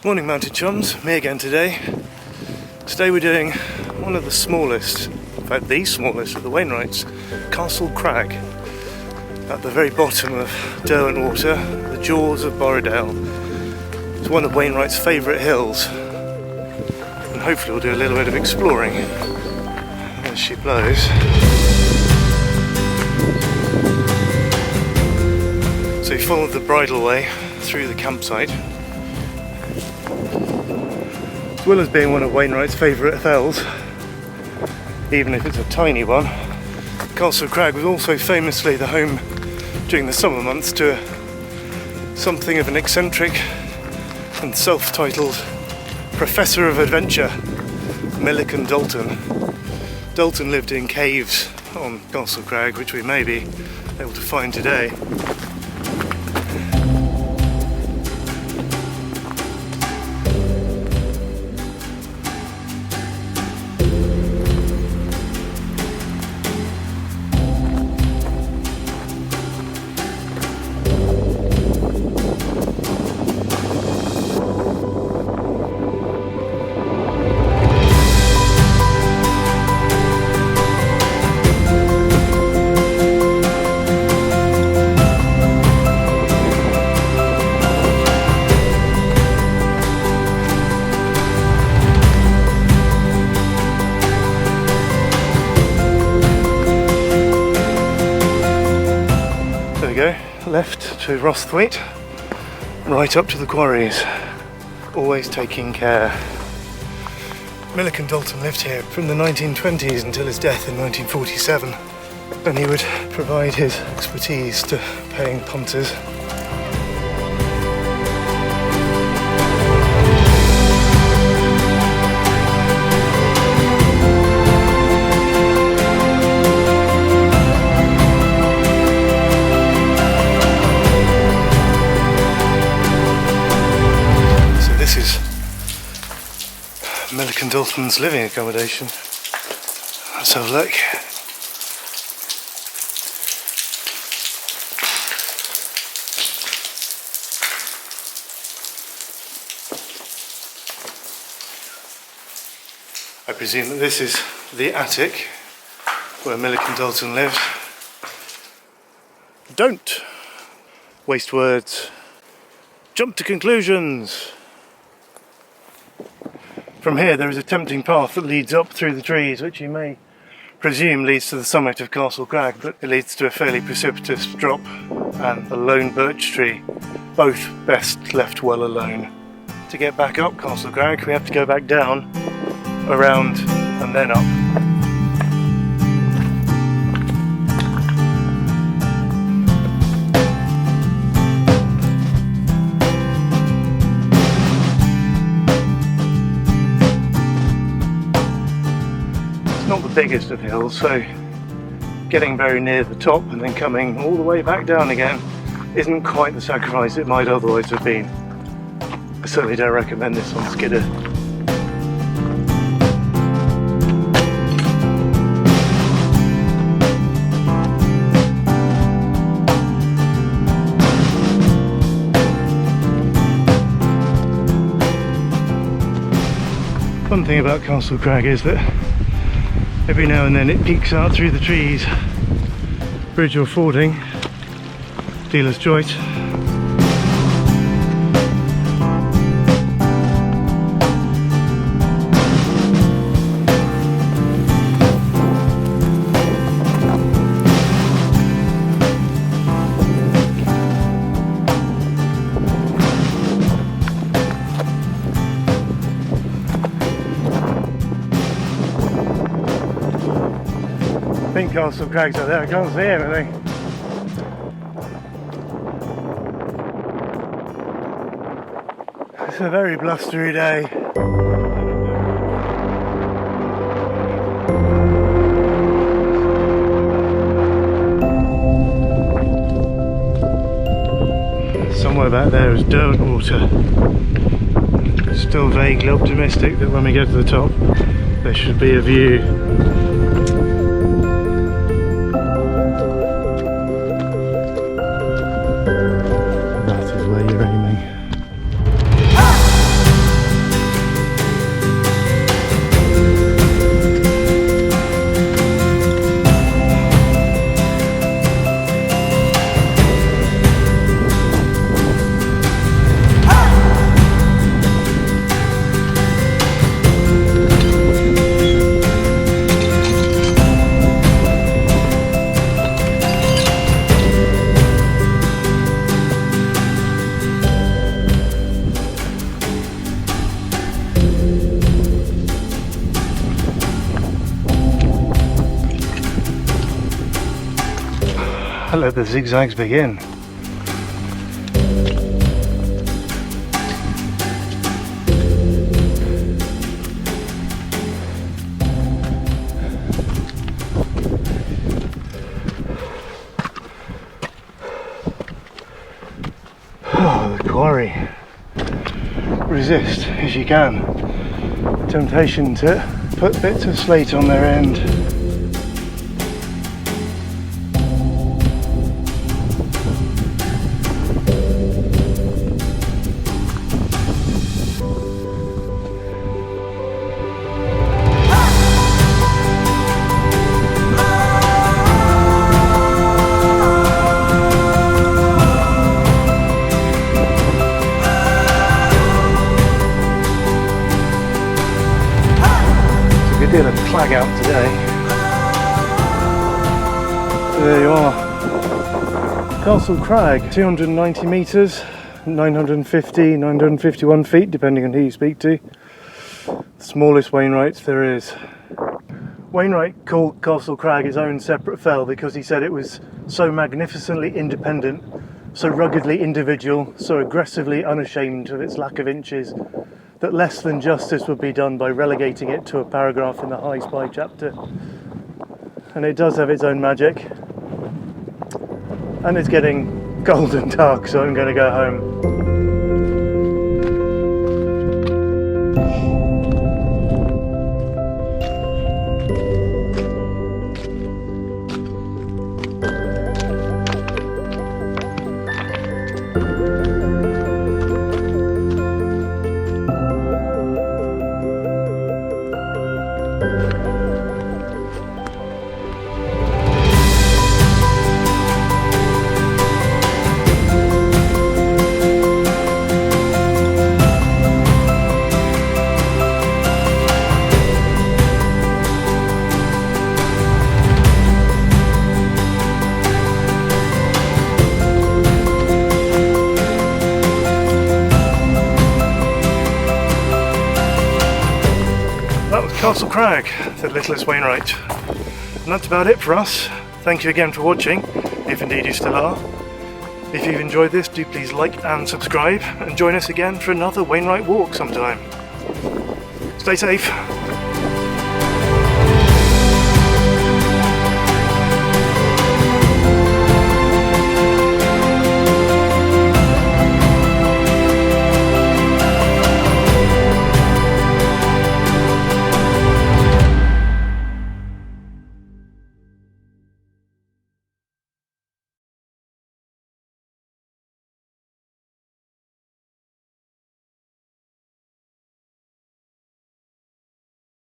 Morning mountain chums, me again today. Today we're doing one of the smallest, in fact the smallest of the Wainwrights, Castle Crag, at the very bottom of Derwent Water, the jaws of Borrowdale. It's one of Wainwright's favourite hills, and hopefully we'll do a little bit of exploring as she blows. So you follow the bridleway through the campsite. As well as being one of Wainwright's favourite fells, even if it's a tiny one, Castle Crag was also famously the home during the summer months to something of an eccentric and self-titled professor of adventure, Millican Dalton. Dalton lived in caves on Castle Crag, which we may be able to find today. Left to Rosthwaite, right up to the quarries, always taking care. Milliken Dalton lived here from the 1920s until his death in 1947, and he would provide his expertise to paying punters. This is Milliken Dalton's living accommodation. Let's have a look. I presume that this is the attic where Milliken Dalton lived. Don't waste words. Jump to conclusions. From here there is a tempting path that leads up through the trees, which you may presume leads to the summit of Castle Crag, but it leads to a fairly precipitous drop and a lone birch tree, both best left well alone. To get back up Castle Crag we have to go back down, around and then up. Not the biggest of hills, so getting very near the top and then coming all the way back down again isn't quite the sacrifice it might otherwise have been. I certainly don't recommend this on skidder. One thing about Castle Crag is that every now and then it peeks out through the trees. Bridge or fording, dealer's choice. I think Castle Crag's up there, I can't see anything. It's a very blustery day. Somewhere back there is Derwent Water. Still vaguely optimistic that when we get to the top there should be a view. That is where you're aiming. I let the zigzags begin. Oh, the quarry. Resist as you can the temptation to put bits of slate on their end. Deal of clag out today. So there you are. Castle Crag, 290 metres, 950, 951 feet, depending on who you speak to. Smallest Wainwrights there is. Wainwright called Castle Crag his own separate fell because he said it was so magnificently independent, so ruggedly individual, so aggressively unashamed of its lack of inches, that less than justice would be done by relegating it to a paragraph in the High Spy chapter. And it does have its own magic. And it's getting cold and dark, so I'm going to go home. That was Castle Crag, the littlest Wainwright. And that's about it for us. Thank you again for watching, if indeed you still are. If you've enjoyed this, do please like and subscribe, and join us again for another Wainwright walk sometime. Stay safe.